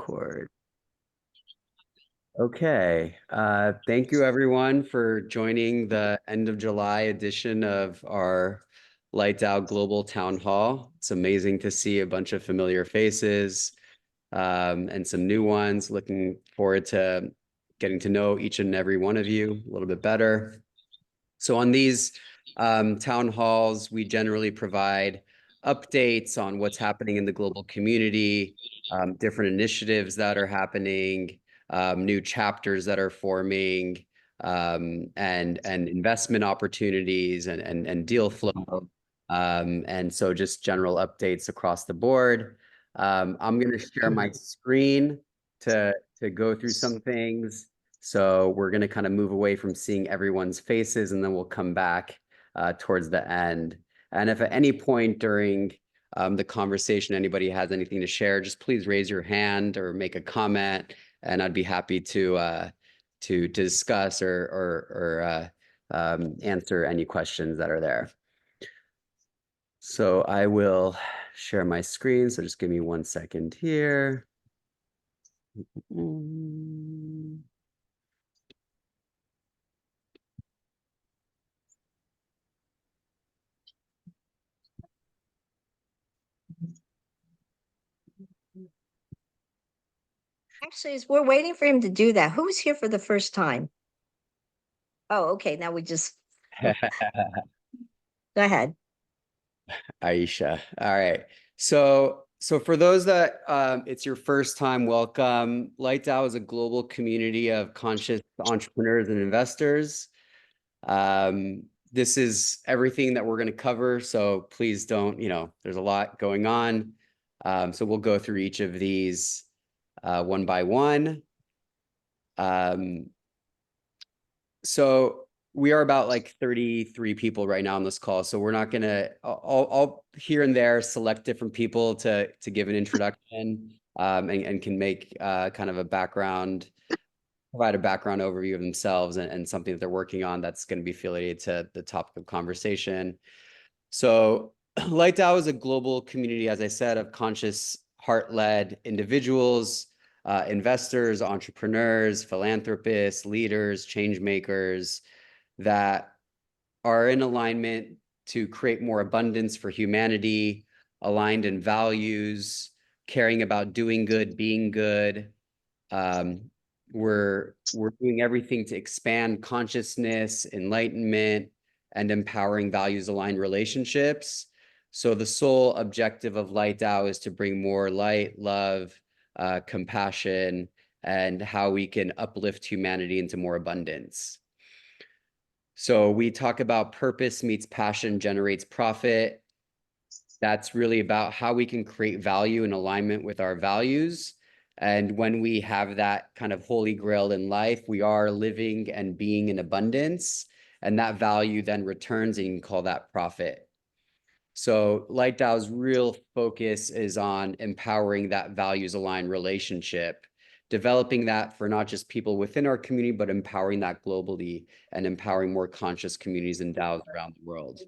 Record. Okay. Thank you everyone for joining the end of July edition of our Light DAO Global Town Hall. It's amazing to see a bunch of familiar faces and some new ones. Looking forward to getting to know each and every one of you a little bit better. So on these town halls, we generally provide updates on what's happening in the global community, different initiatives that are happening, new chapters that are forming, and investment opportunities and deal flow. And so just general updates across the board. I'm going to share my screen to go through some things. So we're going to kind of move away from seeing everyone's faces, and then we'll come back towards the end. And if at any point during the conversation anybody has anything to share, just please raise your hand or make a comment, and I'd be happy to discuss or answer any questions that are there. So I will share my screen. So just give me 1 second here. Actually, as we're waiting for him to do that, who's here for the first time? Oh, okay. Now we just go ahead. Aisha. All right. So for those that it's your first time, welcome. Light DAO is a global community of conscious entrepreneurs and investors. This is everything that we're going to cover. So please don't, there's a lot going on. So we'll go through each of these one by one. So we are about like 33 people right now on this call. So we're not gonna, I'll here and there select different people to give an introduction and can make kind of a background, provide a background overview of themselves and something that they're working on that's going to be affiliated to the topic of conversation. So Light DAO is a global community, as I said, of conscious, heart-led individuals, investors, entrepreneurs, philanthropists, leaders, change makers that are in alignment to create more abundance for humanity, aligned in values, caring about doing good, being good. We're doing everything to expand consciousness, enlightenment, and empowering values-aligned relationships. So the sole objective of Light DAO is to bring more light, love, compassion, and how we can uplift humanity into more abundance. So we talk about purpose meets passion generates profit. That's really about how we can create value in alignment with our values. And when we have that kind of holy grail in life, we are living and being in abundance. And that value then returns, and you can call that profit. So Light DAO's real focus is on empowering that values-aligned relationship, developing that for not just people within our community, but empowering that globally and empowering more conscious communities and DAOs around the world.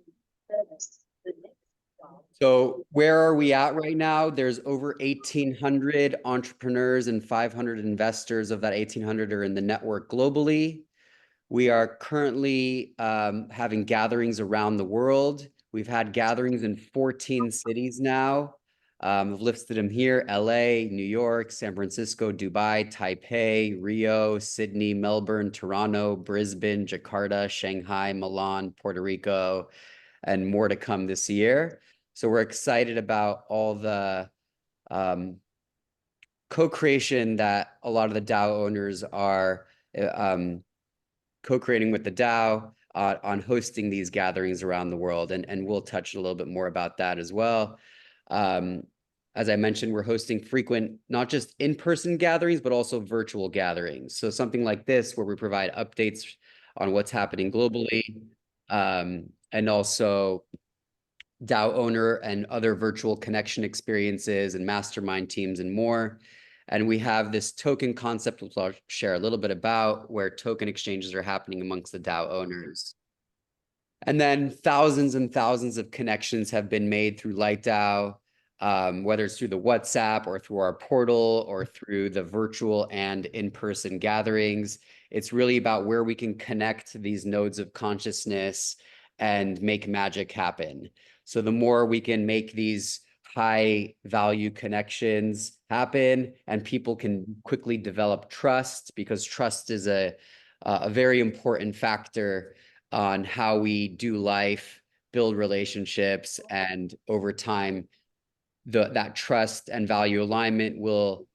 So where are we at right now? There's over 1,800 entrepreneurs and 500 investors. Of that 1,800 are in the network globally. We are currently having gatherings around the world. We've had gatherings in 14 cities now. I've listed them here: LA, New York, San Francisco, Dubai, Taipei, Rio, Sydney, Melbourne, Toronto, Brisbane, Jakarta, Shanghai, Milan, Puerto Rico, and more to come this year. So we're excited about all the co-creation that a lot of the DAO owners are co-creating with the DAO on hosting these gatherings around the world. And we'll touch a little bit more about that as well. As I mentioned, we're hosting frequent, not just in-person gatherings, but also virtual gatherings. So something like this, where we provide updates on what's happening globally, and also DAO owner and other virtual connection experiences and mastermind teams and more. And we have this token concept, which I'll share a little bit about, where token exchanges are happening amongst the DAO owners. And then thousands and thousands of connections have been made through Light DAO. whether it's through the WhatsApp or through our portal or through the virtual and in-person gatherings. It's really about where we can connect these nodes of consciousness and make magic happen. So the more we can make these high value connections happen, and people can quickly develop trust, because trust is a very important factor on how we do life, build relationships, and over time, that trust and value alignment will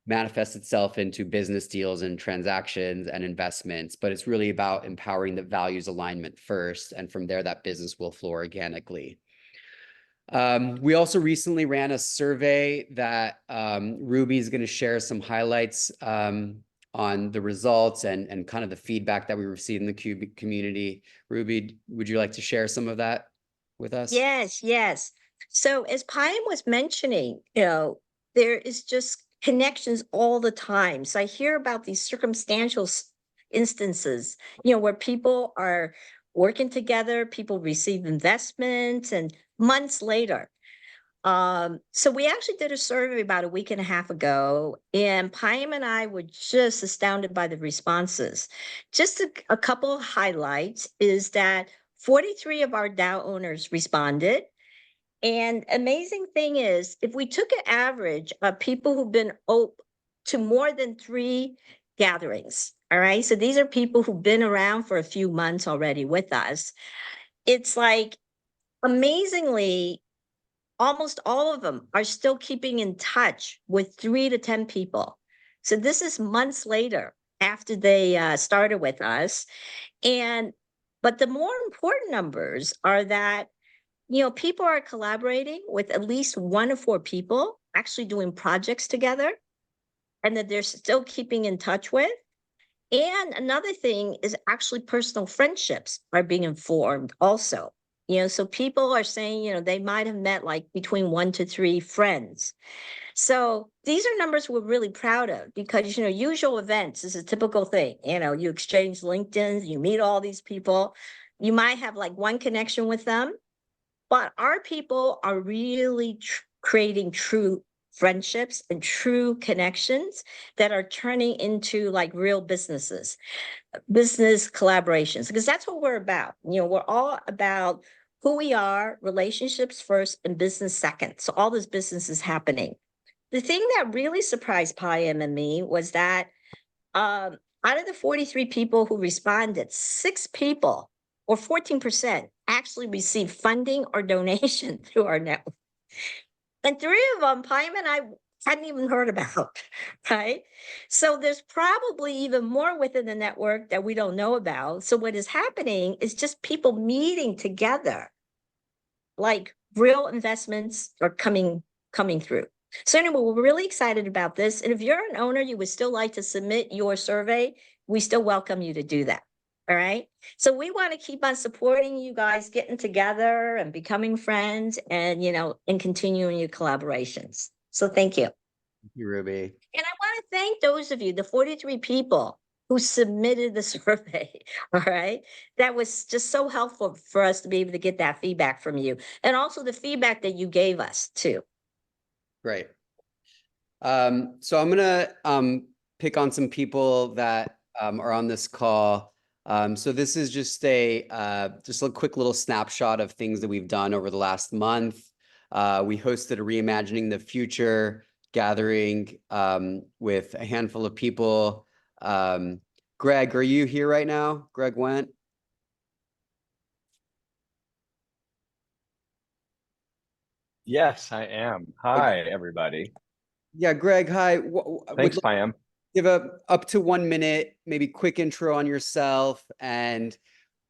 manifest itself into business deals and transactions and investments. But it's really about empowering the values alignment first, and from there, that business will flow organically. We also recently ran a survey that Ruby is going to share some highlights on the results and kind of the feedback that we received in the community. Ruby, would you like to share some of that with us? Yes, yes. So as Payam was mentioning, there is just connections all the time. So I hear about these circumstantial instances, where people are working together, people receive investments, and months later. So we actually did a survey about a week and a half ago, and Payam and I were just astounded by the responses. Just a couple of highlights is that 43 of our DAO owners responded. And amazing thing is, if we took an average of people who've been to more than 3 gatherings, all right? So these are people who've been around for a few months already with us. It's like, amazingly, almost all of them are still keeping in touch with 3 to 10 people. So this is months later after they started with us. But the more important numbers are that, people are collaborating with at least 1 or 4 people, actually doing projects together, and that they're still keeping in touch with. And another thing is actually personal friendships are being informed also. So people are saying, they might have met like between 1 to 3 friends. So these are numbers we're really proud of because, usual events is a typical thing. You exchange LinkedIn, you meet all these people, you might have like one connection with them, but our people are really creating true friendships and true connections that are turning into like real business collaborations, because that's what we're about. We're all about who we are, relationships first and business second. So all this business is happening. The thing that really surprised Payam and me was that out of the 43 people who responded, 6 people or 14% actually received funding or donation through our network. And 3 of them, Payam and I hadn't even heard about, right? So there's probably even more within the network that we don't know about. So what is happening is just people meeting together, like real investments are coming through. So anyway, we're really excited about this. And if you're an owner, you would still like to submit your survey, we still welcome you to do that. All right. So we want to keep on supporting you guys getting together and becoming friends and, and continuing your collaborations. So thank you. Thank you, Ruby. And I want to thank those of you, the 43 people who submitted the survey. All right. That was just so helpful for us to be able to get that feedback from you, and also the feedback that you gave us too. Great. So I'm gonna pick on some people that are on this call. So this is just a quick little snapshot of things that we've done over the last month. We hosted a Reimagining the Future gathering with a handful of people. Greg, are you here right now? Greg went. Yes, I am. Hi, everybody. Yeah, Greg, hi. Thanks, Payam. Give up to 1 minute, maybe quick intro on yourself and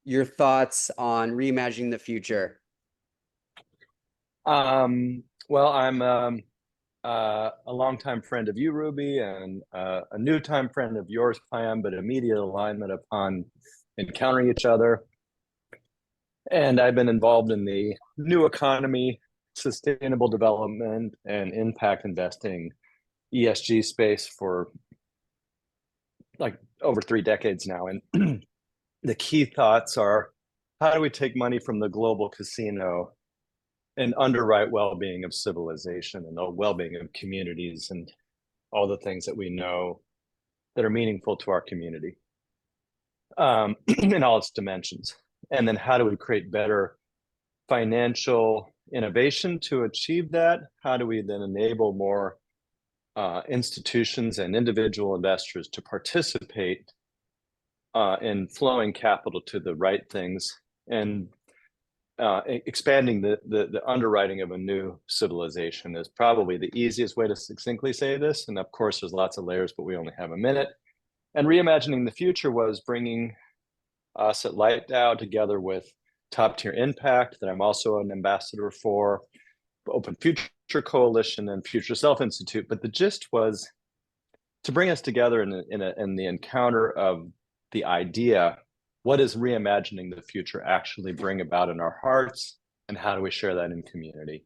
your thoughts on reimagining the future. Well, I'm a longtime friend of you, Ruby, and a new time friend of yours, Payam, but immediate alignment upon encountering each other. And I've been involved in the new economy, sustainable development, and impact investing ESG space for like over 3 decades now. And the key thoughts are, how do we take money from the global casino and underwrite well-being of civilization and the well-being of communities and all the things that we know that are meaningful to our community in all its dimensions. And then how do we create better financial innovation to achieve that? How do we then enable more institutions and individual investors to participate in flowing capital to the right things and expanding the underwriting of a new civilization is probably the easiest way to succinctly say this. And of course, there's lots of layers, but we only have a minute. And reimagining the future was bringing us at LightDAO together with Top Tier Impact, that I'm also an ambassador for, Open Future Coalition, and Future Self Institute. But the gist was to bring us together in the encounter of the idea, what does reimagining the future actually bring about in our hearts, and how do we share that in community?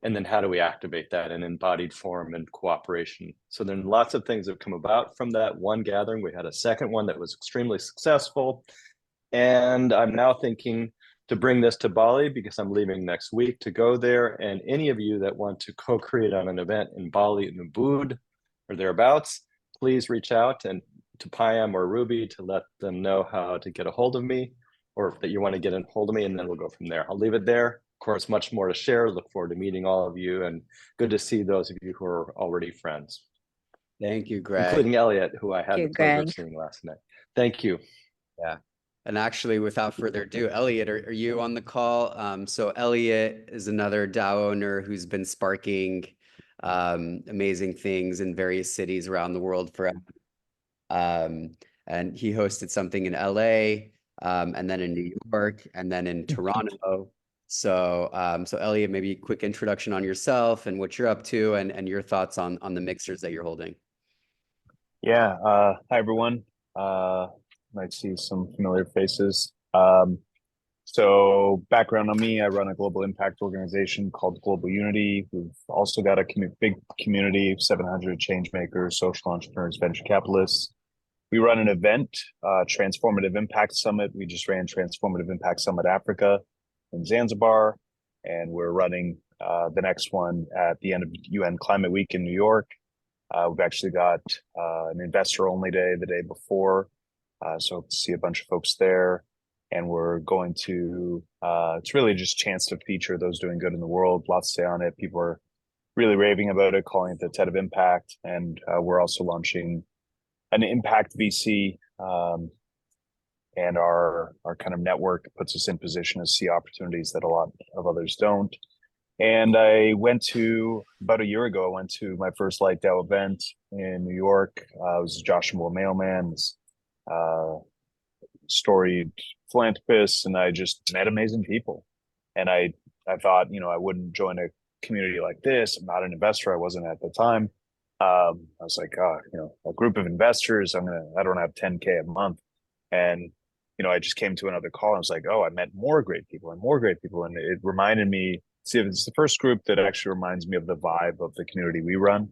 And then how do we activate that in embodied form and cooperation? So then lots of things have come about from that one gathering. We had a second one that was extremely successful. And I'm now thinking to bring this to Bali because I'm leaving next week to go there. And any of you that want to co-create on an event in Bali, in Ubud or thereabouts, please reach out and to Payam or Ruby to let them know how to get a hold of me, or that you want to get a hold of me, and then we'll go from there. I'll leave it there. Of course, much more to share. Look forward to meeting all of you, and good to see those of you who are already friends. Thank you, Greg. Including Elliot, who I had Thank you, the pleasure Greg. of seeing last night. Thank you. Yeah. And actually, without further ado, Elliot, are you on the call? So Elliot is another DAO owner who's been sparking amazing things in various cities around the world forever. And he hosted something in LA, and then in New York, and then in Toronto. So Elliot, maybe a quick introduction on yourself and what you're up to, and your thoughts on the mixers that you're holding. Yeah. Hi, everyone. Might see some familiar faces. So background on me, I run a global impact organization called Global Unity. We've also got a big community of 700 change makers, social entrepreneurs, venture capitalists. We run an event, Transformative Impact Summit. We just ran Transformative Impact Summit Africa in Zanzibar, and we're running the next one at the end of UN Climate Week in New York. We've actually got an investor-only day the day before, so hope to see a bunch of folks there. And we're going to, it's really just a chance to feature those doing good in the world. Lots to say on it. People are really raving about it, calling it the TED of Impact. And we're also launching an Impact VC, and our kind of network puts us in position to see opportunities that a lot of others don't. And I went to, about a year ago, I went to my first LightDAO event in New York. It was Joshua Mailman, storied philanthropist, and I just met amazing people. And I thought, I wouldn't join a community like this. I'm not an investor. I wasn't at the time. I was like, a group of investors, I don't have 10K a month. And, I just came to another call and I was like, I met more great people and more great people. And it reminded me, see, it's the first group that actually reminds me of the vibe of the community we run.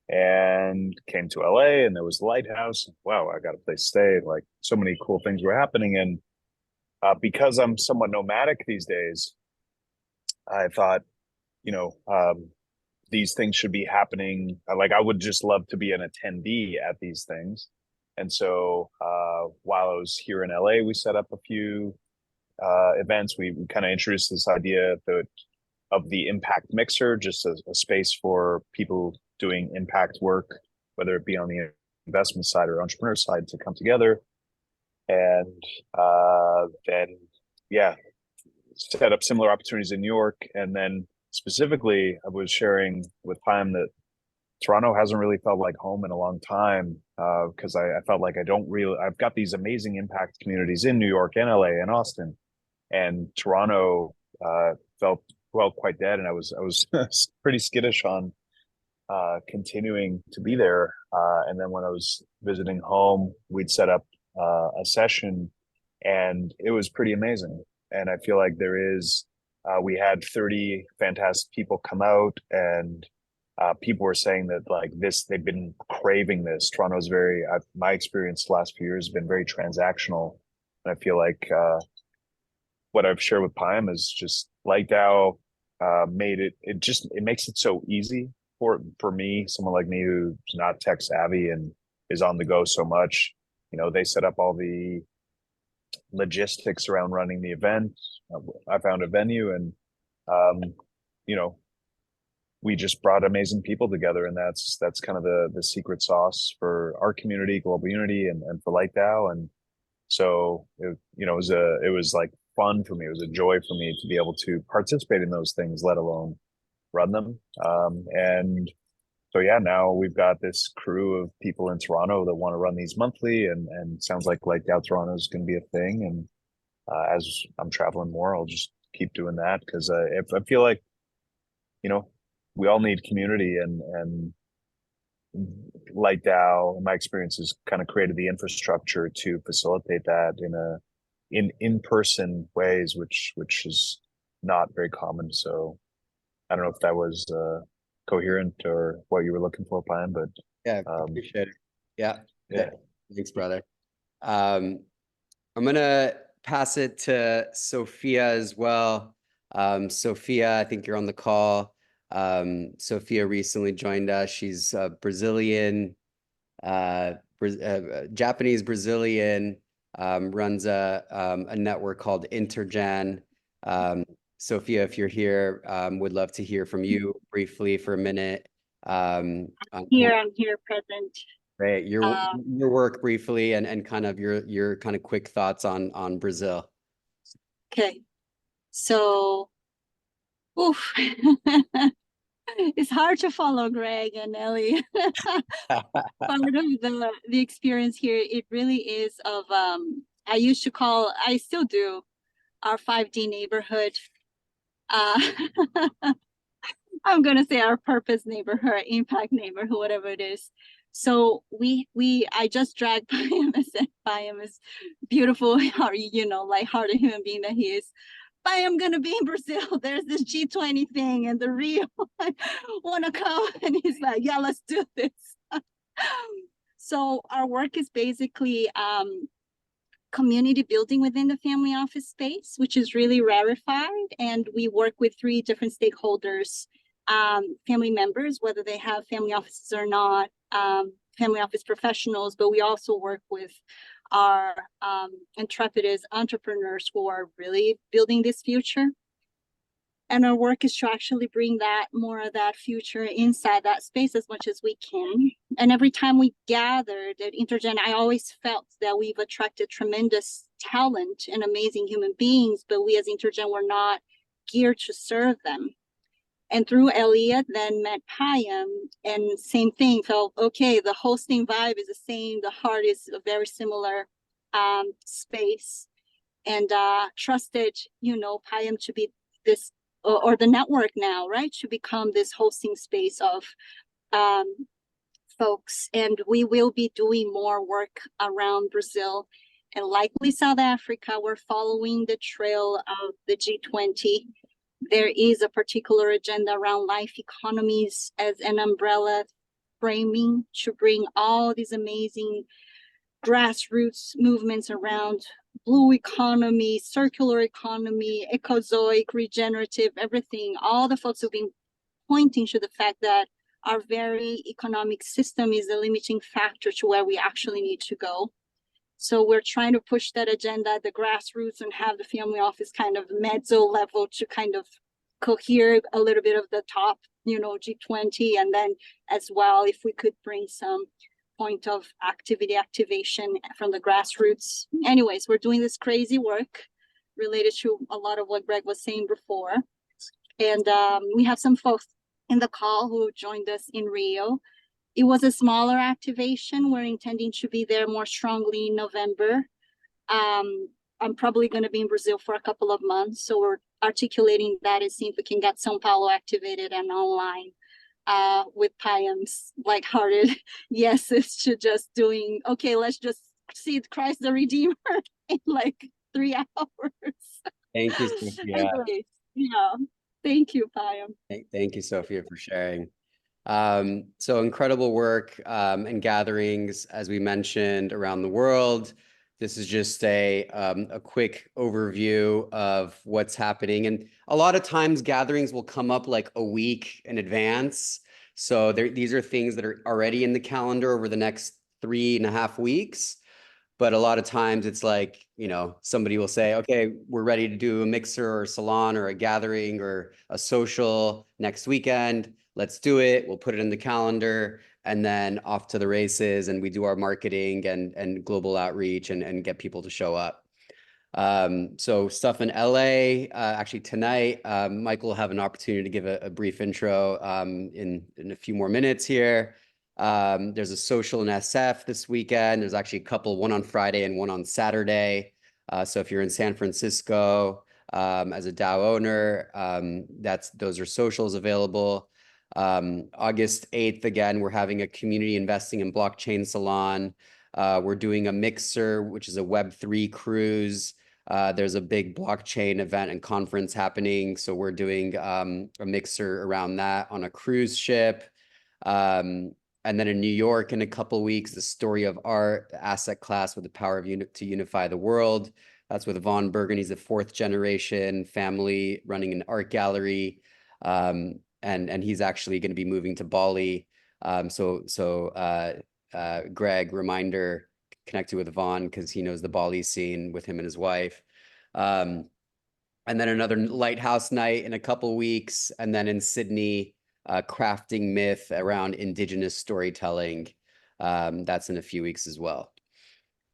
And came to LA, and there was the Lighthouse. Wow, I got a place to stay. Like, so many cool things were happening. And because I'm somewhat nomadic these days, I thought, these things should be happening. Like, I would just love to be an attendee at these things. And so while I was here in LA, we set up a few events. We kind of introduced this idea of the impact mixer, just a space for people doing impact work, whether it be on the investment side or entrepreneur side, to come together. And then, set up similar opportunities in New York. And then specifically, I was sharing with Payam that Toronto hasn't really felt like home in a long time, because I felt like I've got these amazing impact communities in New York and LA and Austin, and Toronto felt quite dead. And I was pretty skittish on continuing to be there. And then when I was visiting home, we'd set up a session, and it was pretty amazing. And I feel like we had 30 fantastic people come out, and people were saying that they've been craving this. Toronto's my experience the last few years has been very transactional. And I feel like what I've shared with Payam is just Light DAO made it makes it so easy for me, someone like me who's not tech savvy and is on the go so much. They set up all the logistics around running the event. I found a venue, and you know, we just brought amazing people together, and that's kind of the secret sauce for our community, Global Unity, and for Light DAO. And so it was like fun for me. It was a joy for me to be able to participate in those things, let alone run them. And so yeah, now we've got this crew of people in Toronto that want to run these monthly, and sounds like DAO Toronto is going to be a thing. And as I'm traveling more, I'll just keep doing that, because I feel like we all need community, and Light DAO, in my experience, has kind of created the infrastructure to facilitate that in-person ways, which is not very common. So I don't know if that was coherent or what you were looking for, Payam, but Yeah, appreciate it. Yeah. yeah. Thanks, brother. I'm gonna pass it to Sophia as well. Sophia, I think you're on the call. Sophia recently joined us. She's Brazilian, Japanese Brazilian, runs a network called Intergen. Sophia, if you're here, would love to hear from you briefly for a minute. I'm here present. Great. Your work briefly, and kind of your kind of quick thoughts on Brazil. Okay. So, oof. It's hard to follow Greg and Ellie. Part of the experience here, it really is of I still do, our 5D neighborhood. I'm gonna say our purpose neighborhood, impact neighborhood, whatever it is. So I just dragged Payam. I said Payam is beautiful, lighthearted human being that he is. I'm gonna be in Brazil. There's this G20 thing, and the Rio wanna come, and he's like, yeah, let's do this. So our work is basically community building within the family office space, which is really rarefied, and we work with 3 different stakeholders, family members, whether they have family offices or not, family office professionals, but we also work with our intrepid entrepreneurs who are really building this future. And our work is to actually bring more of that future inside that space as much as we can. And every time we gathered at Intergen, I always felt that we've attracted tremendous talent and amazing human beings, but we as Intergen were not geared to serve them. And through Elliot, then met Payam, and same thing, felt, okay, the hosting vibe is the same, the heart is a very similar space, and trusted, Payam to be this, or the network now, right, to become this hosting space of folks. And we will be doing more work around Brazil and likely South Africa. We're following the trail of the G20. There is a particular agenda around life economies as an umbrella framing to bring all these amazing grassroots movements around blue economy, circular economy, ecozoic, regenerative, everything. All the folks have been pointing to the fact that our very economic system is a limiting factor to where we actually need to go. So we're trying to push that agenda at the grassroots and have the family office kind of mezzo level to kind of cohere a little bit of the top, G20. And then as well, if we could bring some point of activation from the grassroots. Anyways, we're doing this crazy work related to a lot of what Greg was saying before. And we have some folks in the call who joined us in Rio. It was a smaller activation. We're intending to be there more strongly in November. I'm probably going to be in Brazil for a couple of months. So we're articulating that and seeing if we can get São Paulo activated and online with Payam's lighthearted yeses to just doing, okay, let's just see Christ the Redeemer in 3 hours. Thank you, Sophia. Yeah. Thank you, Payam. Thank you, Sophia, for sharing. So incredible work and gatherings, as we mentioned, around the world. This is just a quick overview of what's happening. And a lot of times gatherings will come up like a week in advance. So these are things that are already in the calendar over the next 3.5 weeks. But a lot of times it's like, you know, somebody will say, okay, we're ready to do a mixer or a salon or a gathering or a social next weekend. Let's do it. We'll put it in the calendar and then off to the races, and we do our marketing and global outreach and get people to show up. So stuff in LA, actually tonight, Michael will have an opportunity to give a brief intro in a few more minutes here. There's a social in SF this weekend. There's actually a couple, one on Friday and one on Saturday. So if you're in San Francisco as a DAO owner, those are socials available. August 8th, again, we're having a community investing in blockchain salon. We're doing a mixer, which is a Web3 cruise. There's a big blockchain event and conference happening. So we're doing a mixer around that on a cruise ship. And then in New York in a couple of weeks, the story of art, the asset class with the power of to unify the world. That's with Vaughn Bergen. He's a 4th generation family running an art gallery. And he's actually going to be moving to Bali. Greg, reminder, connected with Vaughn because he knows the Bali scene with him and his wife. And then another lighthouse night in a couple weeks. And then in Sydney, crafting myth around Indigenous storytelling. That's in a few weeks as well.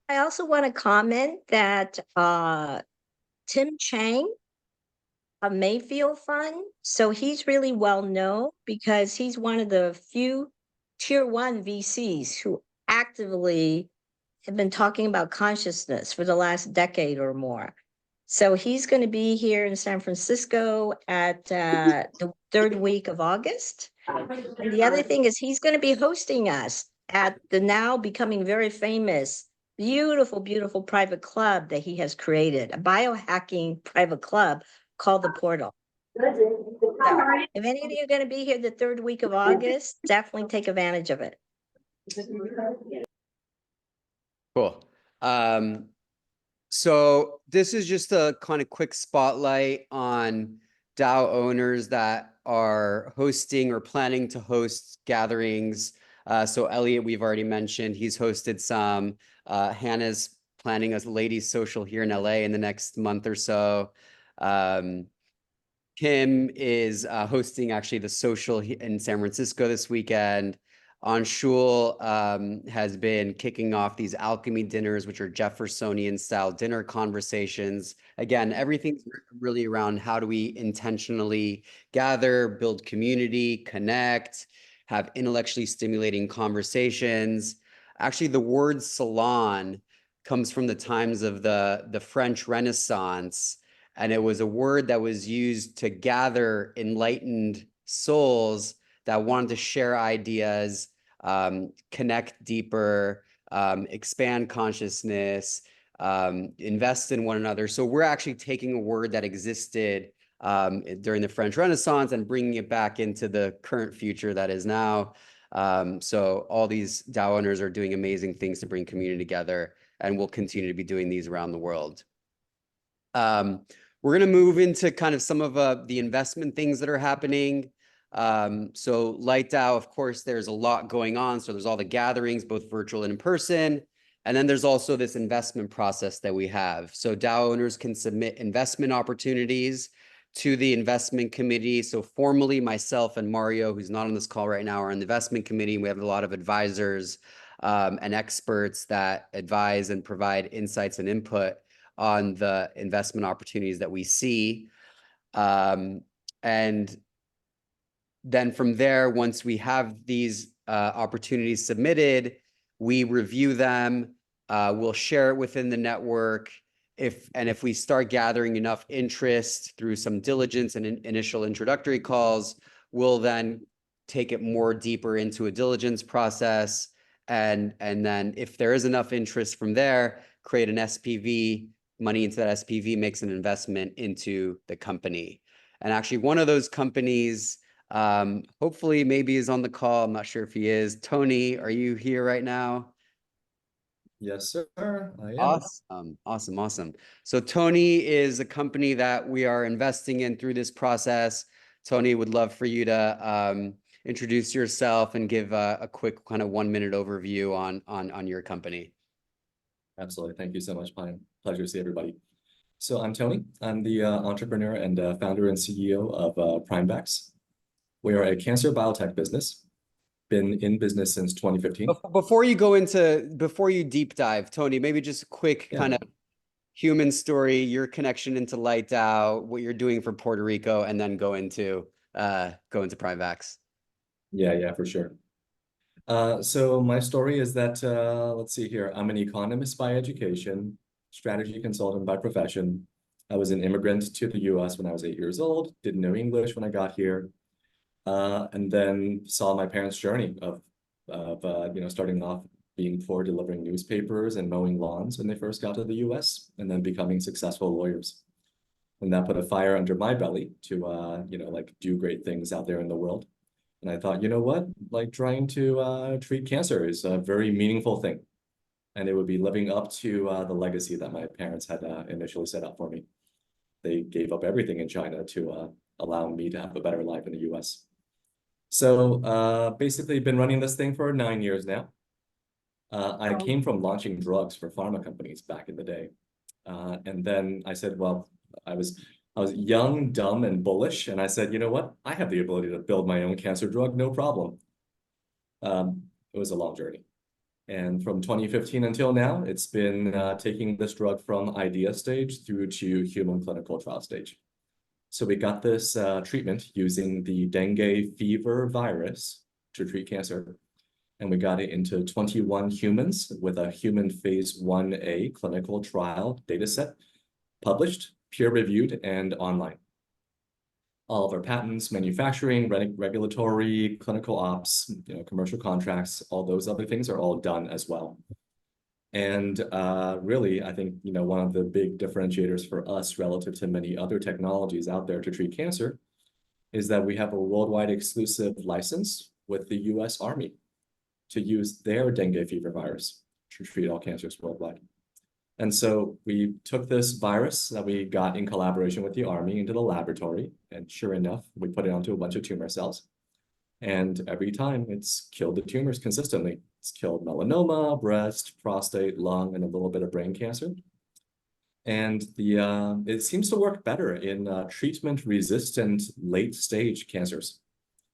I also want to comment that Tim Chang of Mayfield Fund, so he's really well known because he's one of the few tier 1 VCs who actively have been talking about consciousness for the last decade or more. So he's going to be here in San Francisco at the 3rd week of August. And the other thing is he's going to be hosting us at the now becoming very famous, beautiful, beautiful private club that he has created, a biohacking private club called The Portal. So if any of you are going to be here the 3rd week of August, definitely take advantage of it. Cool. So this is just a kind of quick spotlight on DAO owners that are hosting or planning to host gatherings. So Elliot, we've already mentioned, he's hosted some. Hannah's planning a ladies social here in LA in the next month or so. Kim is hosting actually the social in San Francisco this weekend. Anshul has been kicking off these alchemy dinners, which are Jeffersonian style dinner conversations. Again, everything's really around how do we intentionally gather, build community, connect, have intellectually stimulating conversations. Actually, the word salon comes from the times of the French Renaissance, and it was a word that was used to gather enlightened souls that wanted to share ideas, connect deeper, expand consciousness, invest in one another. So we're actually taking a word that existed during the French Renaissance and bringing it back into the current future that is now. So all these DAO owners are doing amazing things to bring community together, and we'll continue to be doing these around the world. We're going to move into kind of some of the investment things that are happening. So Light DAO, of course, there's a lot going on. So there's all the gatherings, both virtual and in person. And then there's also this investment process that we have. So DAO owners can submit investment opportunities to the investment committee. So formally, myself and Mario, who's not on this call right now, are on the investment committee. We have a lot of advisors and experts that advise and provide insights and input on the investment opportunities that we see. And then from there, once we have these opportunities submitted, we review them, we'll share it within the network. If we start gathering enough interest through some diligence and initial introductory calls, we'll then take it more deeper into a diligence process. And then if there is enough interest from there, create an SPV, money into that SPV makes an investment into the company. And actually one of those companies, hopefully maybe is on the call. I'm not sure if he is. Tony, are you here right now? Yes, sir. I am. Awesome. So Tony is a company that we are investing in through this process. Tony, would love for you to introduce yourself and give a quick kind of 1-minute overview on your company. Absolutely. Thank you so much, Pine. Pleasure to see everybody. So I'm Tony. I'm the entrepreneur and founder and CEO of PrimeVax. We are a cancer biotech business. Been in business since 2015. Before you deep dive, Tony, maybe just a quick kind of human story, your connection into LightDAO, what you're doing for Puerto Rico, and then go into PrimeVax. Yeah, for sure. So my story is that, let's see here. I'm an economist by education, strategy consultant by profession. I was an immigrant to the US when I was 8 years old, didn't know English when I got here, and then saw my parents' journey of starting off being poor, delivering newspapers and mowing lawns when they first got to the US, and then becoming successful lawyers. And that put a fire under my belly to, do great things out there in the world. And I thought, you know what, like trying to treat cancer is a very meaningful thing. And it would be living up to the legacy that my parents had initially set up for me. They gave up everything in China to allow me to have a better life in the US. So basically been running this thing for 9 years now. I came from launching drugs for pharma companies back in the day. And then I said, well, I was young, dumb, and bullish. And I said, you know what? I have the ability to build my own cancer drug, no problem. It was a long journey. And from 2015 until now, it's been taking this drug from idea stage through to human clinical trial stage. So we got this treatment using the dengue fever virus to treat cancer. And we got it into 21 humans with a human phase 1A clinical trial data set, published, peer-reviewed, and online. All of our patents, manufacturing, regulatory, clinical ops, commercial contracts, all those other things are all done as well. And really, I think, one of the big differentiators for us relative to many other technologies out there to treat cancer is that we have a worldwide exclusive license with the US Army to use their dengue fever virus to treat all cancers worldwide. And so we took this virus that we got in collaboration with the Army into the laboratory, and sure enough, we put it onto a bunch of tumor cells. And every time it's killed the tumors consistently. It's killed melanoma, breast, prostate, lung, and a little bit of brain cancer. And it seems to work better in treatment-resistant late-stage cancers,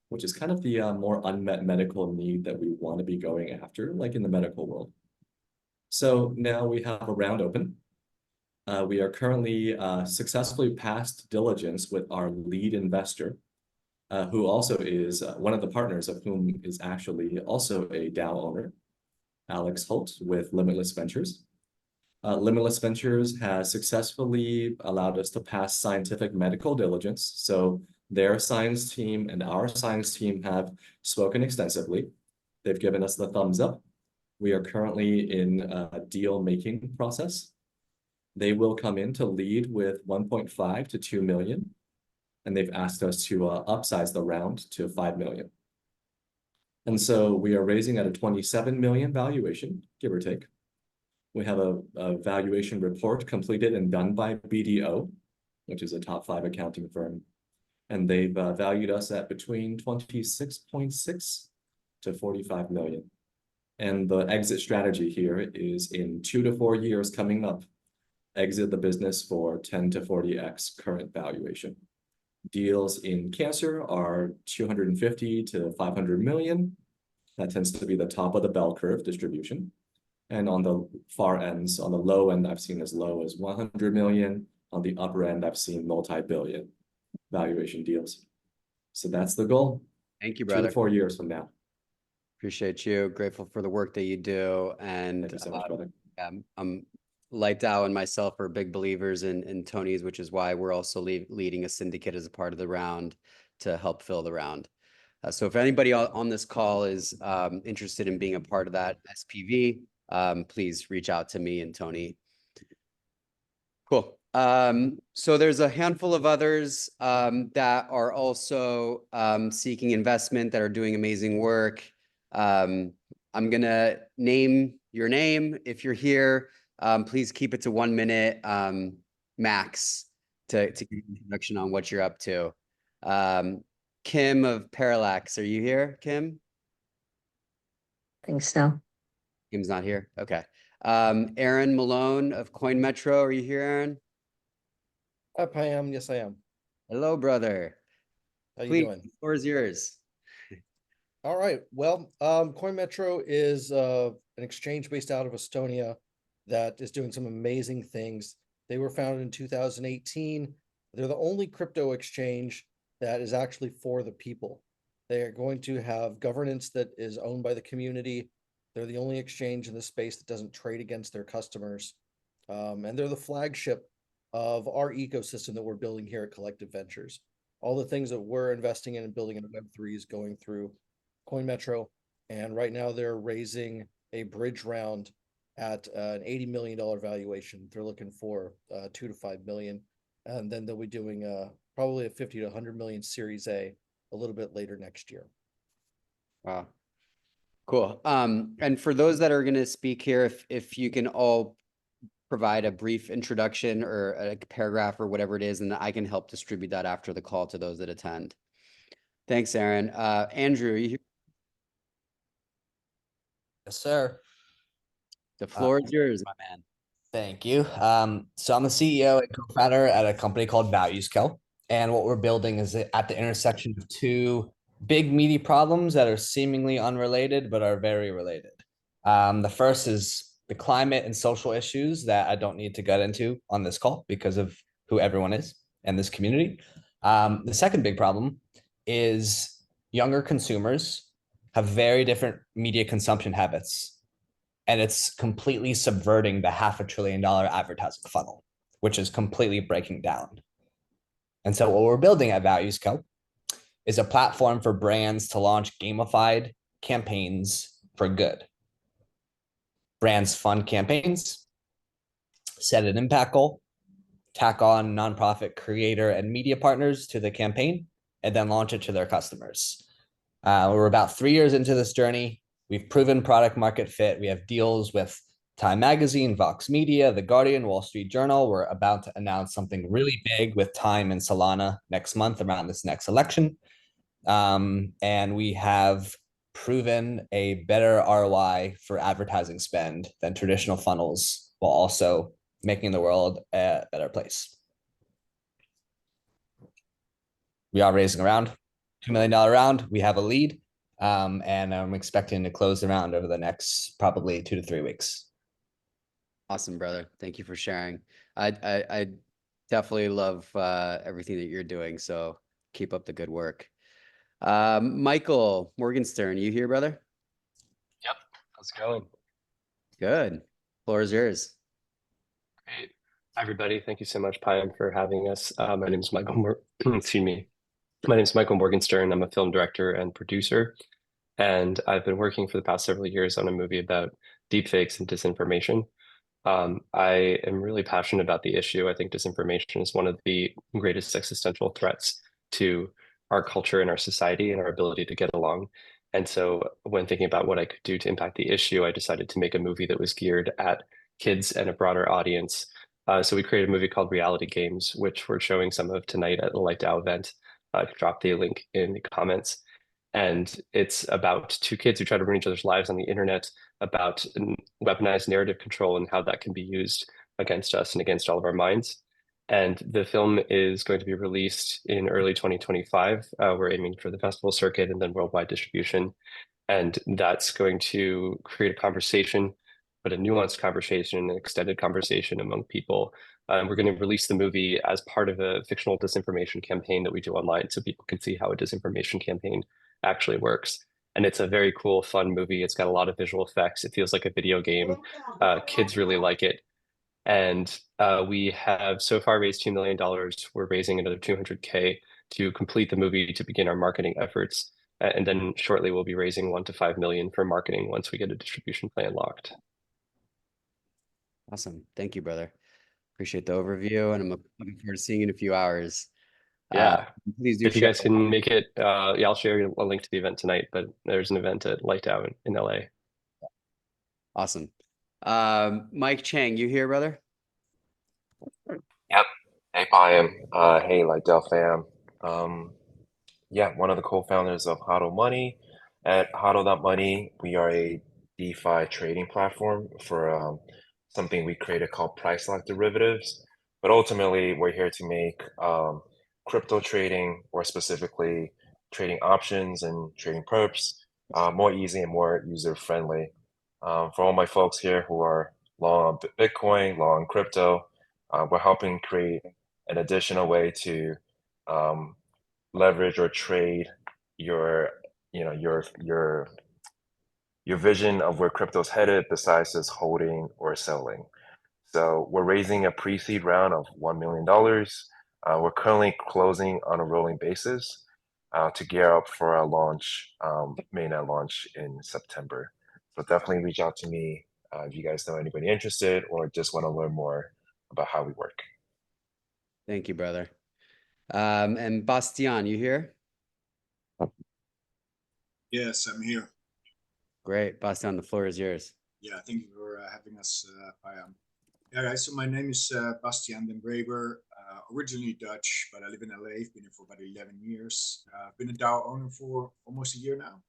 which is kind of the more unmet medical need that we want to be going after, like in the medical world. So now we have a round open. We are currently successfully past diligence with our lead investor, who also is one of the partners of whom is actually also a DAO owner, Alex Holt with Limitless Ventures. Limitless Ventures has successfully allowed us to pass scientific medical diligence. So their science team and our science team have spoken extensively. They've given us the thumbs up. We are currently in a deal-making process. They will come in to lead with 1.5 to 2 million. And they've asked us to upsize the round to 5 million. And so we are raising at a 27 million valuation, give or take. We have a valuation report completed and done by BDO, which is a top 5 accounting firm. And they've valued us at between 26.6 to 45 million. And the exit strategy here is in 2 to 4 years coming up, exit the business for 10 to 40x current valuation. Deals in cancer are 250 to 500 million. That tends to be the top of the bell curve distribution. And on the far ends, on the low end, I've seen as low as 100 million. On the upper end, I've seen multi-billion valuation deals. So that's the goal. Thank you, brother. 2 to 4 years from now. Appreciate you. Grateful for the work that you do. And Thank you so much, brother. LightDAO and myself are big believers in Tony's, which is why we're also leading a syndicate as a part of the round to help fill the round. So if anybody on this call is interested in being a part of that SPV, please reach out to me and Tony. Cool. So there's a handful of others that are also seeking investment that are doing amazing work. I'm going to name your name. If you're here, please keep it to 1 minute max to give an introduction on what you're up to. Kim of Parallax, are you here, Kim? Think so. Kim's not here. Okay. Aaron Malone of Coin Metro, are you here, Aaron? Up, I am. Yes, I am. Hello, brother. How you Please, doing? the floor is yours. All right. Well, Coin Metro is an exchange based out of Estonia that is doing some amazing things. They were founded in 2018. They're the only crypto exchange that is actually for the people. They are going to have governance that is owned by the community. They're the only exchange in the space that doesn't trade against their customers. And they're the flagship of our ecosystem that we're building here at Collective Ventures. All the things that we're investing in and building in Web3 is going through Coin Metro. And right now they're raising a bridge round at an $80 million valuation. They're looking for 2 to 5 million. And then they'll be doing probably a 50 to 100 million Series A little bit later next year. Wow. Cool. And for those that are going to speak here, if you can all provide a brief introduction or a paragraph or whatever it is, and I can help distribute that after the call to those that attend. Thanks, Aaron. Andrew, you here? Yes, sir. The floor is yours, my man. Thank you. So I'm the CEO and co-founder at a company called ValuesCo. And what we're building is at the intersection of two big meaty problems that are seemingly unrelated, but are very related. The first is the climate and social issues that I don't need to get into on this call because of who everyone is and this community. The second big problem is younger consumers have very different media consumption habits. And it's completely subverting the $500 billion advertising funnel, which is completely breaking down. And so what we're building at ValuesCo is a platform for brands to launch gamified campaigns for good. Brands fund campaigns, set an impact goal, tack on nonprofit creator and media partners to the campaign, and then launch it to their customers. We're about 3 years into this journey. We've proven product market fit. We have deals with Time Magazine, Vox Media, The Guardian, Wall Street Journal. We're about to announce something really big with Time and Solana next month around this next election. And we have proven a better ROI for advertising spend than traditional funnels, while also making the world a better place. We are raising around $2 million round. We have a lead. And I'm expecting to close the round over the next probably 2 to 3 weeks. Awesome, brother. Thank you for sharing. I definitely love everything that you're doing. So keep up the good work. Michael Morgenstern, you here, brother? Yep. How's it going? Good. Floor is yours. Great. Hi, everybody. Thank you so much, Payam, for having us. My name is Michael excuse me. My name is Michael Morgenstern. I'm a film director and producer, and I've been working for the past several years on a movie about deepfakes and disinformation. I am really passionate about the issue. I think disinformation is one of the greatest existential threats to our culture and our society and our ability to get along. And so when thinking about what I could do to impact the issue, I decided to make a movie that was geared at kids and a broader audience. So we created a movie called Reality Games, which we're showing some of tonight at the Light DAO event. I can drop the link in the comments. And it's about two kids who try to ruin each other's lives on the internet, about weaponized narrative control and how that can be used against us and against all of our minds. And the film is going to be released in early 2025. We're aiming for the festival circuit and then worldwide distribution. And that's going to create a conversation, but a nuanced conversation, an extended conversation among people. We're going to release the movie as part of a fictional disinformation campaign that we do online so people can see how a disinformation campaign actually works. And it's a very cool, fun movie. It's got a lot of visual effects. It feels like a video game. Kids really like it. And we have so far raised $2 million. We're raising another 200K to complete the movie to begin our marketing efforts. And then shortly we'll be raising 1 to 5 million for marketing once we get a distribution plan locked. Awesome. Thank you, brother. Appreciate the overview, and I'm looking forward to seeing you in a few hours. Yeah. Please do If you share. guys can make it, yeah, I'll share a link to the event tonight, but there's an event at Light DAO in LA. Awesome. Mike Chang, you here, brother? Yep. Hey, Payam. Hey, Lightdale fam. Yeah, one of the co-founders of HODL Money. At HODL.money, we are a DeFi trading platform for something we created called price lock derivatives. But ultimately, we're here to make crypto trading, or specifically trading options and trading perps, more easy and more user-friendly. For all my folks here who are long on Bitcoin, long on crypto, we're helping create an additional way to leverage or trade your, your vision of where crypto's headed, besides just holding or selling. So we're raising a pre-seed round of $1 million. We're currently closing on a rolling basis to gear up for our launch, mainnet launch in September. So definitely reach out to me if you guys know anybody interested or just want to learn more about how we work. Thank you, brother. And Bastian, you here? Yes, I'm here. Great. Bastian, the floor is yours. Yeah, thank you for having us, Payam. Yeah, guys, so my name is Bastian den Breber, originally Dutch, but I live in LA. I've been here for about 11 years. I've been a DAO owner for almost a year now.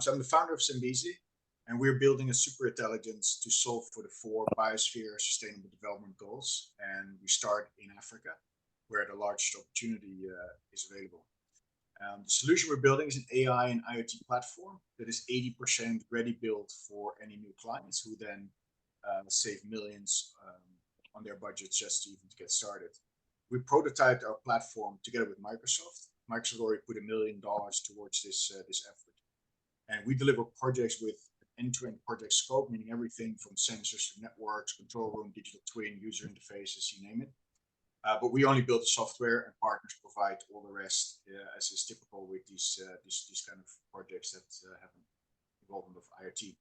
So I'm the founder of Sambesi, and we're building a super intelligence to solve for the 4 biosphere sustainable development goals. And we start in Africa, where the largest opportunity is available. The solution we're building is an AI and IoT platform that is 80% ready built for any new clients who then save millions on their budgets just to even get started. We prototyped our platform together with Microsoft. Microsoft already put $1 million towards this effort. And we deliver projects with an end-to-end project scope, meaning everything from sensors to networks, control room, digital twin, user interfaces, you name it. But we only build the software, and partners provide all the rest, as is typical with these kind of projects that have an involvement of IoT.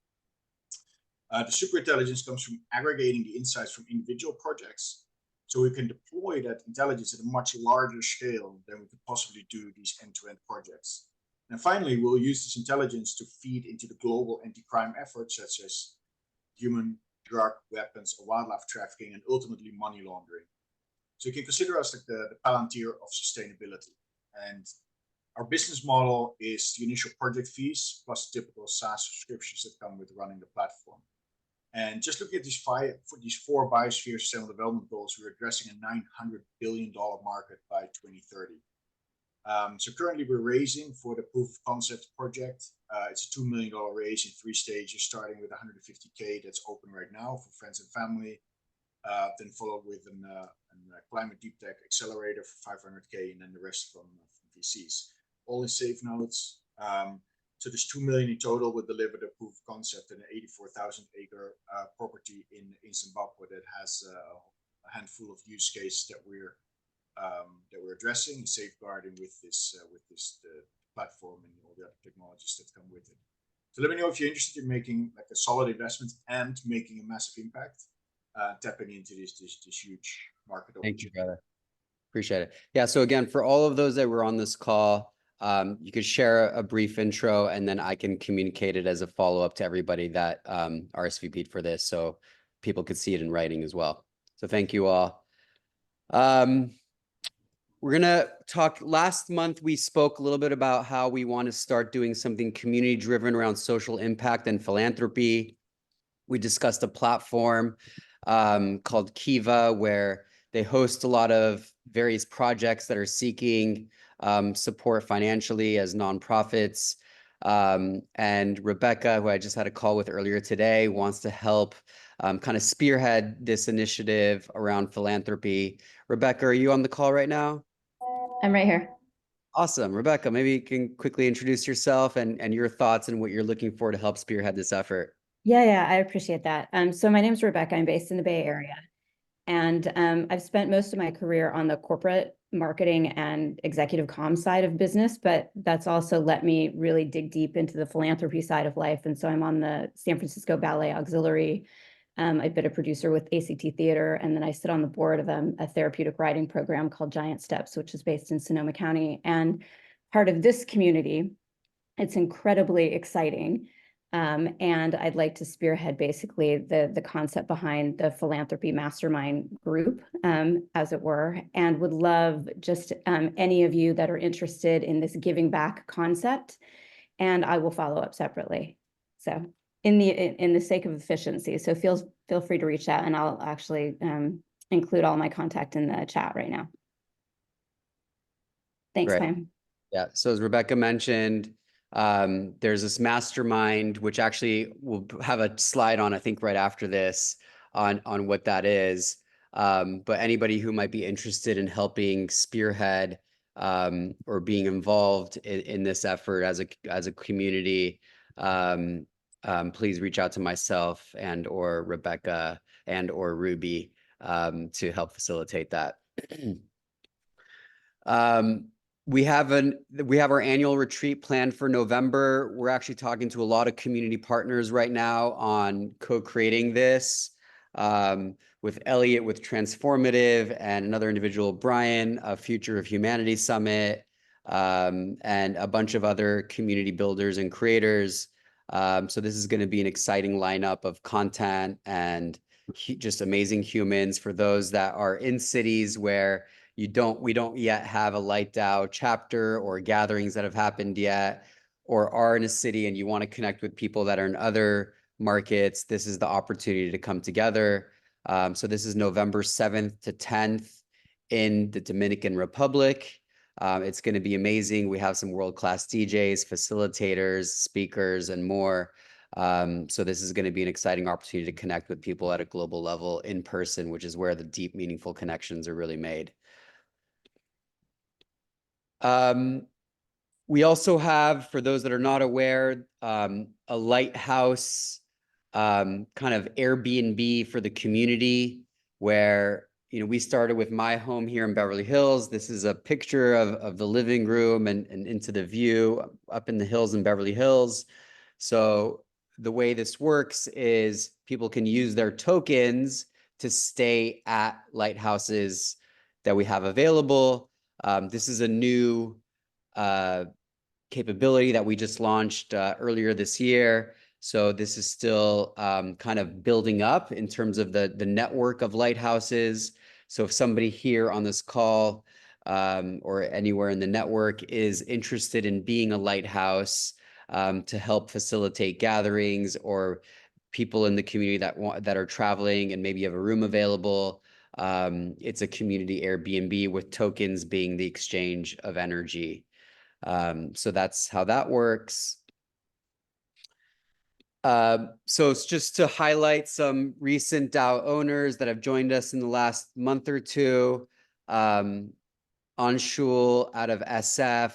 The super intelligence comes from aggregating the insights from individual projects, so we can deploy that intelligence at a much larger scale than we could possibly do these end-to-end projects. And finally, we'll use this intelligence to feed into the global anti-crime efforts, such as human, drug, weapons, or wildlife trafficking, and ultimately money laundering. So you can consider us like the Palantir of sustainability. And our business model is the initial project fees plus typical SaaS subscriptions that come with running the platform. And just looking at these 4 biosphere sustainable development goals, we're addressing a $900 billion market by 2030. So currently we're raising for the proof of concept project. It's a $2 million raise in 3 stages, starting with 150K that's open right now for friends and family. Then followed with a climate deep tech accelerator for 500K, and then the rest from VCs. All in safe notes. So there's 2 million in total. We'll deliver the proof of concept in an 84,000 acre property in Zimbabwe that has a handful of use cases that we're addressing and safeguarding with this the platform and all the other technologies that come with it. So let me know if you're interested in making like a solid investment and making a massive impact. Tapping into this huge market opportunity. Thank you, brother. Appreciate it. Yeah. So again, for all of those that were on this call, you could share a brief intro, and then I can communicate it as a follow-up to everybody that RSVP'd for this, so people could see it in writing as well. So thank you all. We're gonna talk. Last month, we spoke a little bit about how we want to start doing something community-driven around social impact and philanthropy. We discussed a platform called Kiva, where they host a lot of various projects that are seeking support financially as nonprofits. And Rebecca, who I just had a call with earlier today, wants to help kind of spearhead this initiative around philanthropy. Rebecca, are you on the call right now? I'm right here. Awesome. Rebecca, maybe you can quickly introduce yourself and your thoughts and what you're looking for to help spearhead this effort. Yeah, I appreciate that. So my name is Rebecca. I'm based in the Bay Area. And I've spent most of my career on the corporate marketing and executive comm side of business, but that's also let me really dig deep into the philanthropy side of life. And so I'm on the San Francisco Ballet Auxiliary. I've been a producer with ACT Theater, and then I sit on the board of a therapeutic writing program called Giant Steps, which is based in Sonoma County. And part of this community, it's incredibly exciting. And I'd like to spearhead basically the concept behind the philanthropy mastermind group, as it were, and would love just any of you that are interested in this giving back concept, and I will follow up separately. So in the sake of efficiency, so feel free to reach out, and I'll actually include all my contact in the chat right now. Thanks, Great. Pam. Yeah, so as Rebecca mentioned, there's this mastermind, which actually we'll have a slide on, I think, right after this on what that is. But anybody who might be interested in helping spearhead or being involved in this effort as a community, please reach out to myself and or Rebecca and or Ruby to help facilitate that. We have our annual retreat planned for November. We're actually talking to a lot of community partners right now on co-creating this, with Elliot with Transformative and another individual, Brian, a Future of Humanity Summit, and a bunch of other community builders and creators. So this is going to be an exciting lineup of content and just amazing humans for those that are in cities where we don't yet have a Light DAO chapter or gatherings that have happened yet, or are in a city and you want to connect with people that are in other markets. This is the opportunity to come together. So this is November 7th to 10th in the Dominican Republic. It's going to be amazing. We have some world-class DJs, facilitators, speakers, and more. So this is going to be an exciting opportunity to connect with people at a global level in person, which is where the deep, meaningful connections are really made. We also have, for those that are not aware, a lighthouse kind of Airbnb for the community, where we started with my home here in Beverly Hills. This is a picture of the living room and into the view up in the hills in Beverly Hills. So the way this works is people can use their tokens to stay at lighthouses that we have available. This is a new capability that we just launched earlier this year. So this is still kind of building up in terms of the network of lighthouses. So if somebody here on this call or anywhere in the network is interested in being a lighthouse to help facilitate gatherings, or people in the community that are traveling and maybe have a room available, it's a community Airbnb with tokens being the exchange of energy. So that's how that works. So it's just to highlight some recent DAO owners that have joined us in the last month or two. Anshul out of SF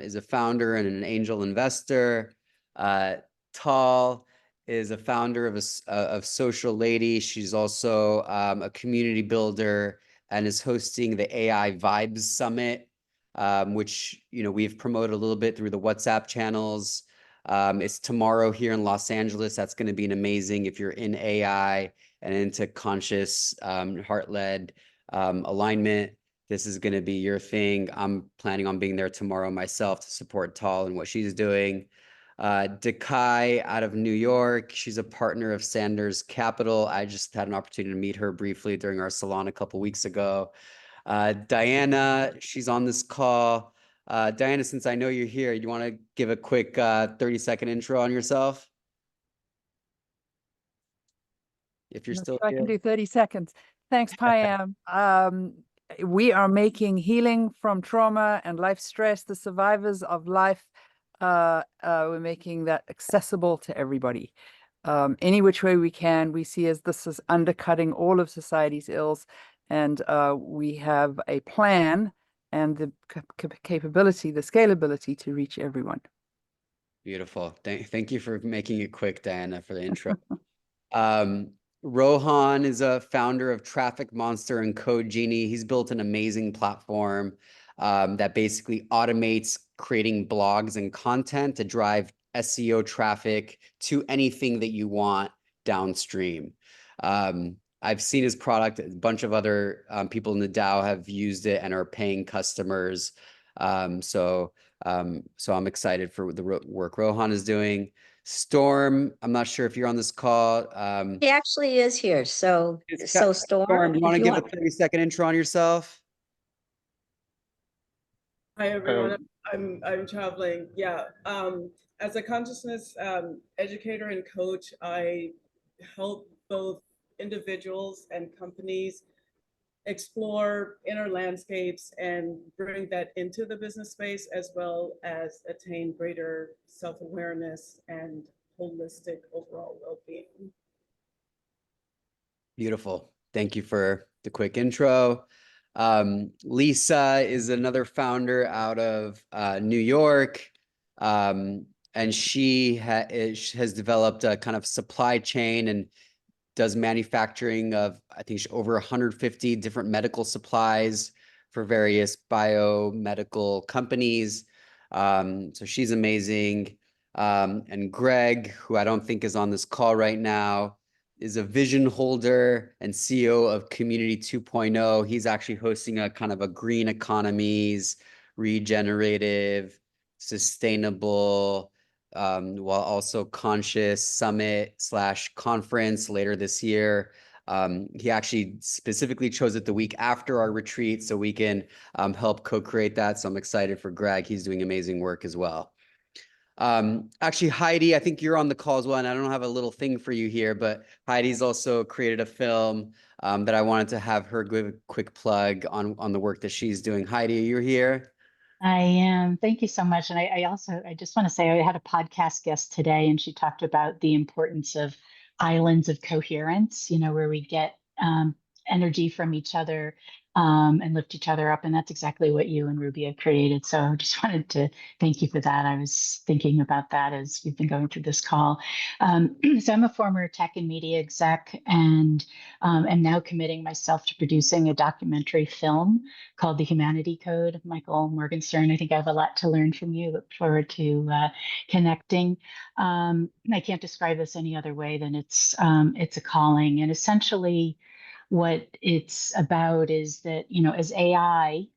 is a founder and an angel investor. Tal is a founder of Social Lady. She's also a community builder and is hosting the AI Vibes Summit, which we've promoted a little bit through the WhatsApp channels. It's tomorrow here in Los Angeles. That's going to be an amazing, if you're in AI and into conscious, heart-led alignment. This is going to be your thing. I'm planning on being there tomorrow myself to support Tal and what she's doing. Dekai out of New York. She's a partner of Sanders Capital. I just had an opportunity to meet her briefly during our salon a couple weeks ago. Diana, she's on this call. Diana, since I know you're here, you want to give a quick 30-second intro on yourself? If you're still I here. can do 30 seconds. Thanks, Payam. We are making healing from trauma and life stress, the survivors of life. We're making that accessible to everybody. Any which way we can. We see as this is undercutting all of society's ills. And we have a plan and the capability, the scalability to reach everyone. Beautiful. Thank you for making it quick, Diana, for the intro. Rohan is a founder of Traffic Monster and Code Genie. He's built an amazing platform that basically automates creating blogs and content to drive SEO traffic to anything that you want downstream. I've seen his product. A bunch of other people in the DAO have used it and are paying customers. So I'm excited for the work Rohan is doing. Storm, I'm not sure if you're on this call. He actually is here, so, Storm. Storm, you want to if give a 30-second intro on yourself? Hi everyone, I'm traveling. Yeah, as a consciousness educator and coach, I help both individuals and companies explore inner landscapes and bring that into the business space, as well as attain greater self-awareness and holistic overall well-being. Beautiful. Thank you for the quick intro. Lisa is another founder out of New York. And she has developed a kind of supply chain and does manufacturing of, I think, over 150 different medical supplies for various biomedical companies. So she's amazing. And Greg, who I don't think is on this call right now, is a vision holder and CEO of Community 2.0. He's actually hosting a kind of a green economies, regenerative, sustainable, while also conscious summit/conference later this year. He actually specifically chose it the week after our retreat so we can help co-create that. So I'm excited for Greg. He's doing amazing work as well. Actually, Heidi, I think you're on the call as well, and I don't have a little thing for you here, but Heidi's also created a film that I wanted to have her give a quick plug on the work that she's doing. Heidi, you're here. I am. Thank you so much. And I just want to say I had a podcast guest today, and she talked about the importance of islands of coherence, where we get energy from each other and lift each other up. And that's exactly what you and Ruby have created. So I just wanted to thank you for that. I was thinking about that as we've been going through this call. So I'm a former tech and media exec, and am now committing myself to producing a documentary film called The Humanity Code. Michael Morgenstern, I think I have a lot to learn from you. Look forward to connecting. I can't describe this any other way than it's a calling. And essentially what it's about is that, as AI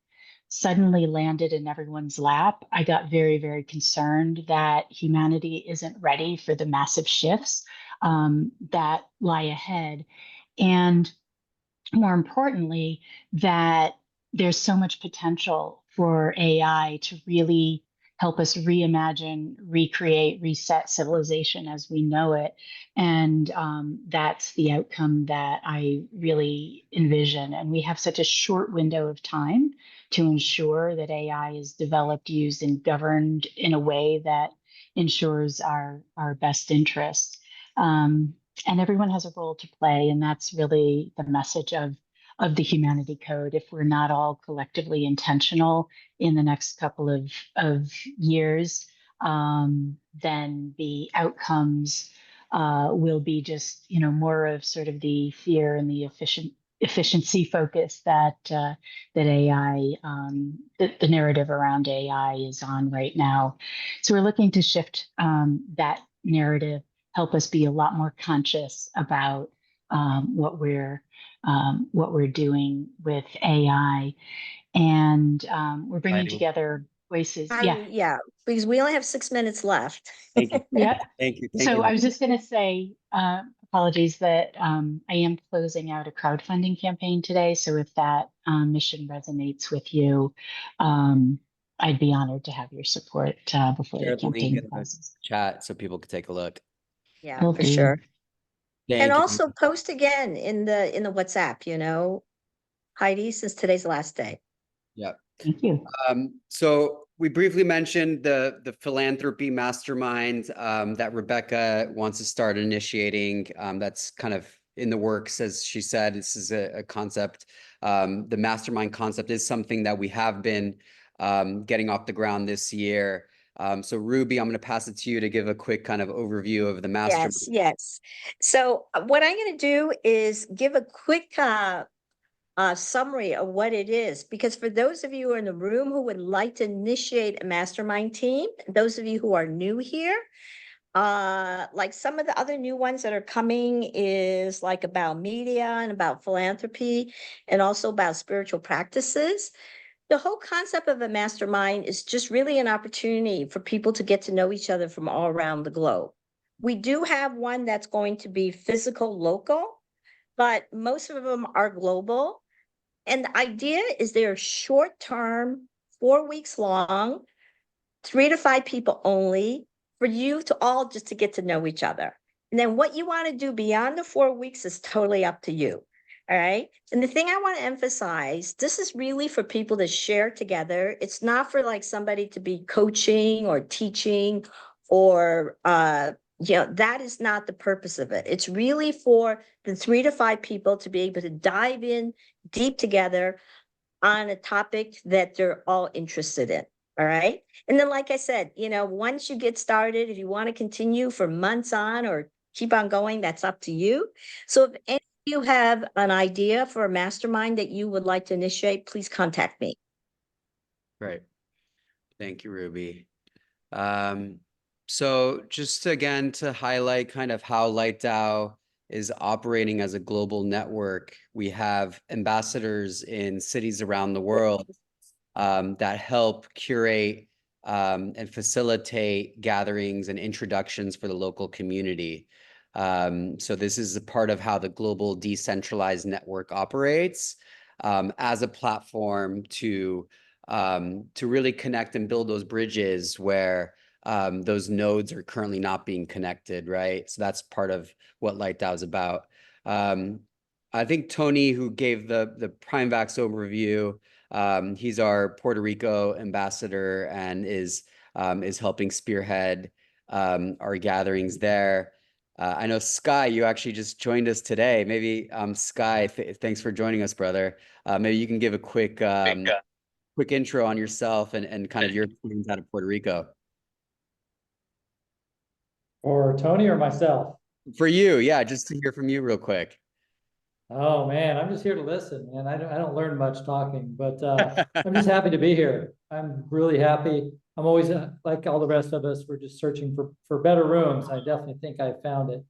suddenly landed in everyone's lap, I got very, very concerned that humanity isn't ready for the massive shifts that lie ahead. And more importantly, that there's so much potential for AI to really help us reimagine, recreate, reset civilization as we know it. And that's the outcome that I really envision. And we have such a short window of time to ensure that AI is developed, used, and governed in a way that ensures our best interests. And everyone has a role to play. And that's really the message of the Humanity Code. If we're not all collectively intentional in the next couple of years, then the outcomes will be just, more of sort of the fear and the efficiency focus that AI, the narrative around AI is on right now. So we're looking to shift that narrative, help us be a lot more conscious about what we're doing with AI, and we're bringing together voices. Yeah, because we only have 6 minutes left. Thank you. Yeah. Thank you. So I was just going to say, apologies that I am closing out a crowdfunding campaign today. So if that mission resonates with you, I'd be honored to have your support before the campaign closes. Chat so people can take a look. Yeah, Will for do. sure. Thank And you. also post again in the WhatsApp, Heidi, since today's the last day. Yeah. Thank you. So we briefly mentioned the philanthropy mastermind that Rebecca wants to start initiating. That's kind of in the works, as she said. This is a concept. The mastermind concept is something that we have been getting off the ground this year. So Ruby, I'm going to pass it to you to give a quick kind of overview of the mastermind. Yes. So what I'm going to do is give a quick summary of what it is, because for those of you who are in the room who would like to initiate a mastermind team, those of you who are new here, like some of the other new ones that are coming is like about media and about philanthropy and also about spiritual practices. The whole concept of a mastermind is just really an opportunity for people to get to know each other from all around the globe. We do have one that's going to be physical local, but most of them are global. And the idea is they're short term, 4 weeks long, 3 to 5 people only, for you to all just to get to know each other. And then what you want to do beyond the 4 weeks is totally up to you. All right. And the thing I want to emphasize, this is really for people to share together. It's not for like somebody to be coaching or teaching or that is not the purpose of it. It's really for the 3 to 5 people to be able to dive in deep together on a topic that they're all interested in. All right. And then, like I said, once you get started, if you want to continue for months on or keep on going, that's up to you. So if any of you have an idea for a mastermind that you would like to initiate, please contact me. Great. Thank you, Ruby. So just again, to highlight kind of how LightDAO is operating as a global network, we have ambassadors in cities around the world that help curate and facilitate gatherings and introductions for the local community. So this is a part of how the global decentralized network operates as a platform to really connect and build those bridges where those nodes are currently not being connected, right? So that's part of what LightDAO is about. I think Tony, who gave the PrimeVax overview, he's our Puerto Rico ambassador and is helping spearhead our gatherings there. I know Sky, you actually just joined us today. Maybe Sky, thanks for joining us, brother. Maybe you can give a quick intro on yourself and kind of your experience out of Puerto Rico. For Tony or myself? For you, yeah, just to hear from you real quick. Oh man, I'm just here to listen, man. I don't learn much talking, but I'm just happy to be here. I'm really happy. I'm always like all the rest of us. We're just searching for better rooms. I definitely think I found it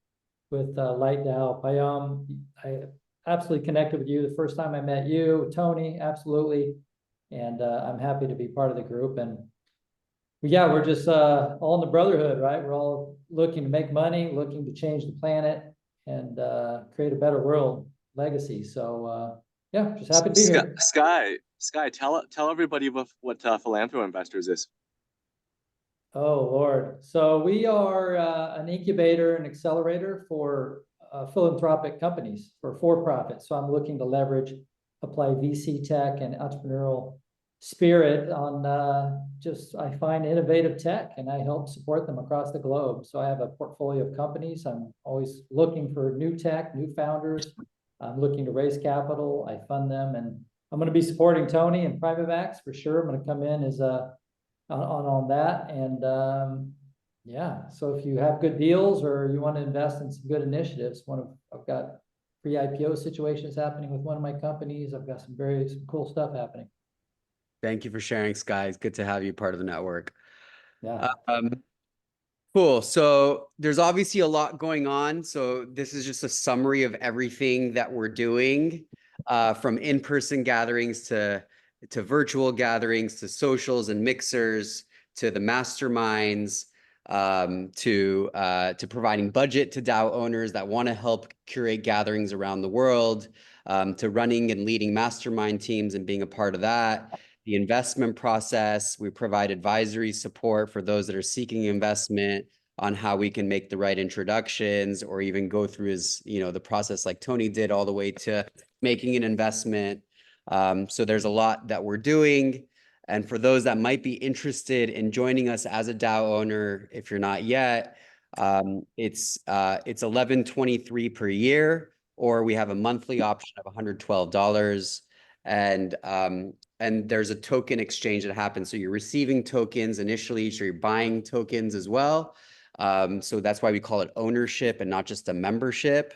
with LightDAO. I absolutely connected with you the first time I met you, Tony. Absolutely, and I'm happy to be part of the group. And yeah, we're just all in the brotherhood, right? We're all looking to make money, looking to change the planet and create a better world legacy. So yeah, just happy to be here. Sky, tell everybody what Philanthro Investors is. Oh Lord. So we are an incubator and accelerator for philanthropic companies, for profit. So I'm looking to leverage, apply VC tech and entrepreneurial spirit on I find innovative tech and I help support them across the globe. So I have a portfolio of companies. I'm always looking for new tech, new founders. I'm looking to raise capital. I fund them, and I'm going to be supporting Tony and PrimeVax for sure. I'm going to come in as on that, and yeah. So if you have good deals or you want to invest in some good initiatives, I've got pre-IPO situations happening with one of my companies. I've got some cool stuff happening. Thank you for sharing, Sky. It's good to have you part of the network. Yeah. Cool. So there's obviously a lot going on. So this is just a summary of everything that we're doing, from in-person gatherings to virtual gatherings, to socials and mixers, to the masterminds, to providing budget to DAO owners that want to help curate gatherings around the world, to running and leading mastermind teams and being a part of that. The investment process, we provide advisory support for those that are seeking investment on how we can make the right introductions or even go through the process like Tony did all the way to making an investment. So there's a lot that we're doing. And for those that might be interested in joining us as a DAO owner, if you're not yet, it's $11.23 per year, or we have a monthly option of $112. And there's a token exchange that happens. So you're receiving tokens initially, so you're buying tokens as well. So that's why we call it ownership and not just a membership.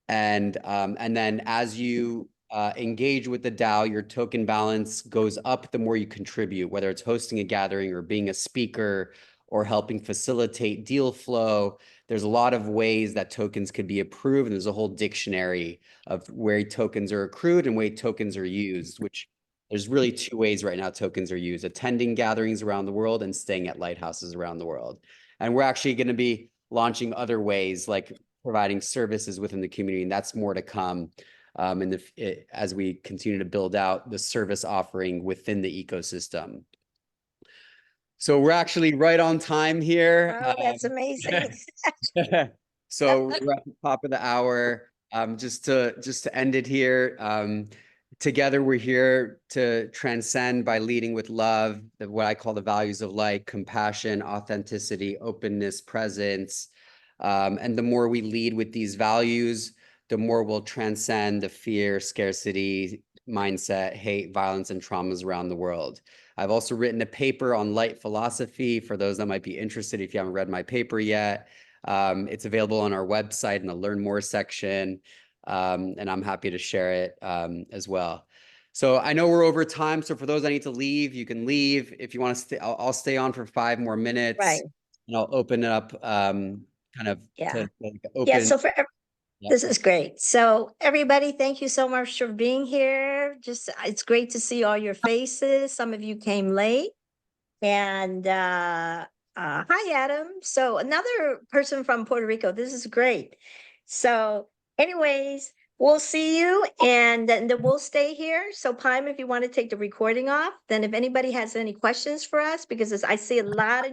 And then as you engage with the DAO, your token balance goes up the more you contribute, whether it's hosting a gathering or being a speaker or helping facilitate deal flow. There's a lot of ways that tokens could be approved, and there's a whole dictionary of where tokens are accrued and where tokens are used, which there's really 2 ways right now tokens are used: attending gatherings around the world and staying at lighthouses around the world. And we're actually going to be launching other ways like providing services within the community, and that's more to come as we continue to build out the service offering within the ecosystem. So we're actually right on time here. Oh, that's amazing. So we're at the top of the hour. Just to end it here, together we're here to transcend by leading with love, what I call the values of light: compassion, authenticity, openness, presence. And the more we lead with these values, the more we'll transcend the fear, scarcity, mindset, hate, violence, and traumas around the world. I've also written a paper on light philosophy for those that might be interested if you haven't read my paper yet. It's available on our website in the Learn More section, and I'm happy to share it as well. So I know we're over time, so for those that need to leave, you can leave. If you want to stay, I'll stay on for 5 more minutes. Right. And I'll open it up kind of Yeah. to open. Yeah, so Yeah. this is great. So everybody, thank you so much for being here. Just, it's great to see all your faces. Some of you came late. And hi, Adam. So another person from Puerto Rico. This is great. So anyways, we'll see you, and then we'll stay here. So Pime, if you want to take the recording off, then if anybody has any questions for us, because I see a lot of